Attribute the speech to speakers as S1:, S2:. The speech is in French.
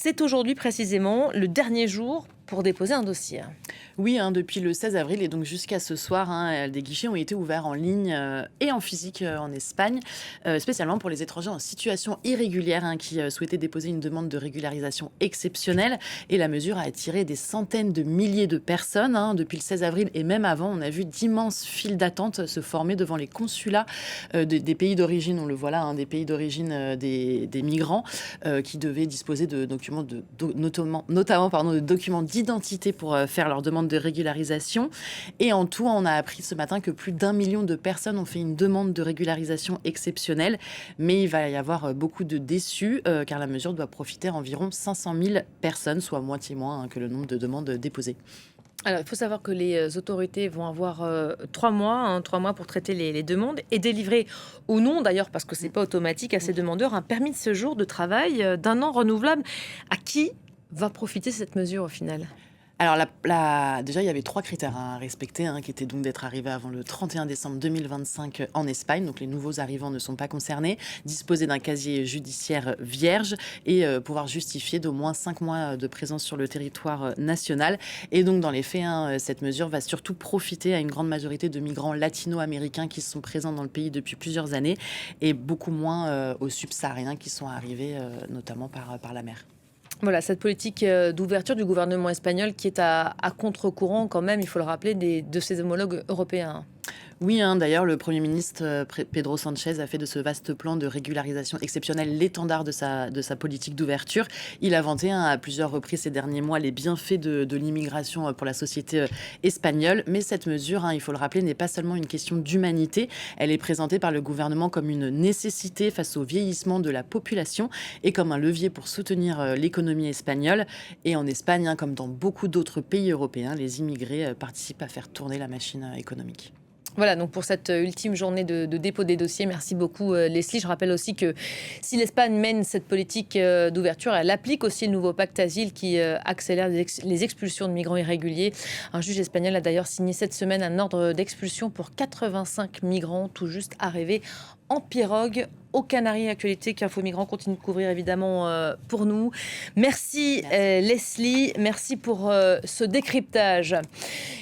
S1: C'est aujourd'hui précisément le dernier jour pour déposer un dossier.
S2: Oui, depuis le 16 avril et donc jusqu'à ce soir, des guichets ont été ouverts en ligne et en physique en Espagne, spécialement pour les étrangers en situation irrégulière qui souhaitaient déposer une demande de régularisation exceptionnelle. Et la mesure a attiré des centaines de milliers de personnes. Depuis le 16 avril et même avant, on a vu d'immenses files d'attente se former devant les consulats des pays d'origine. On le voit là, des pays d'origine des migrants qui devaient disposer de documents, notamment de documents d'identité pour faire leur demande de régularisation. Et en tout, on a appris ce matin que plus d'1 million de personnes ont fait une demande de régularisation exceptionnelle. Mais il va y avoir beaucoup de déçus car la mesure doit profiter à environ 500 000 personnes, soit moitié moins que le nombre de demandes déposées.
S1: Alors, il faut savoir que les autorités vont avoir 3 mois, 3 mois pour traiter les demandes et délivrer ou non, d'ailleurs, parce que c'est pas automatique, à ces demandeurs un permis de séjour de travail d'1 an renouvelable. À qui va profiter cette mesure au final?
S2: Alors, déjà, il y avait 3 critères à respecter, qui étaient donc d'être arrivé avant le 31 décembre 2025 en Espagne. Donc, les nouveaux arrivants ne sont pas concernés. Disposer d'un casier judiciaire vierge et pouvoir justifier d'au moins 5 mois de présence sur le territoire national. Et donc, dans les faits, cette mesure va surtout profiter à une grande majorité de migrants latino-américains qui sont présents dans le pays depuis plusieurs années et beaucoup moins aux subsahariens qui sont arrivés notamment par la mer.
S1: Voilà, cette politique d'ouverture du gouvernement espagnol qui est à contre-courant quand même, il faut le rappeler, de ses homologues européens.
S2: Oui, d'ailleurs, le Premier ministre Pedro Sanchez a fait de ce vaste plan de régularisation exceptionnelle l'étendard de sa politique d'ouverture. Il a vanté à plusieurs reprises ces derniers mois les bienfaits de l'immigration pour la société espagnole. Mais cette mesure, il faut le rappeler, n'est pas seulement une question d'humanité. Elle est présentée par le gouvernement comme une nécessité face au vieillissement de la population et comme un levier pour soutenir l'économie espagnole. Et en Espagne, comme dans beaucoup d'autres pays européens, les immigrés participent à faire tourner la machine économique.
S1: Voilà, donc pour cette ultime journée de dépôt des dossiers, merci beaucoup Leslie. Je rappelle aussi que si l'Espagne mène cette politique d'ouverture, elle applique aussi le nouveau pacte asile qui accélère les expulsions de migrants irréguliers. Un juge espagnol a d'ailleurs signé cette semaine un ordre d'expulsion pour 85 migrants tout juste arrivés en pirogue aux Canaries. Actualité qu'Info Migrants continue de couvrir évidemment pour nous. Merci, Leslie, merci pour ce décryptage.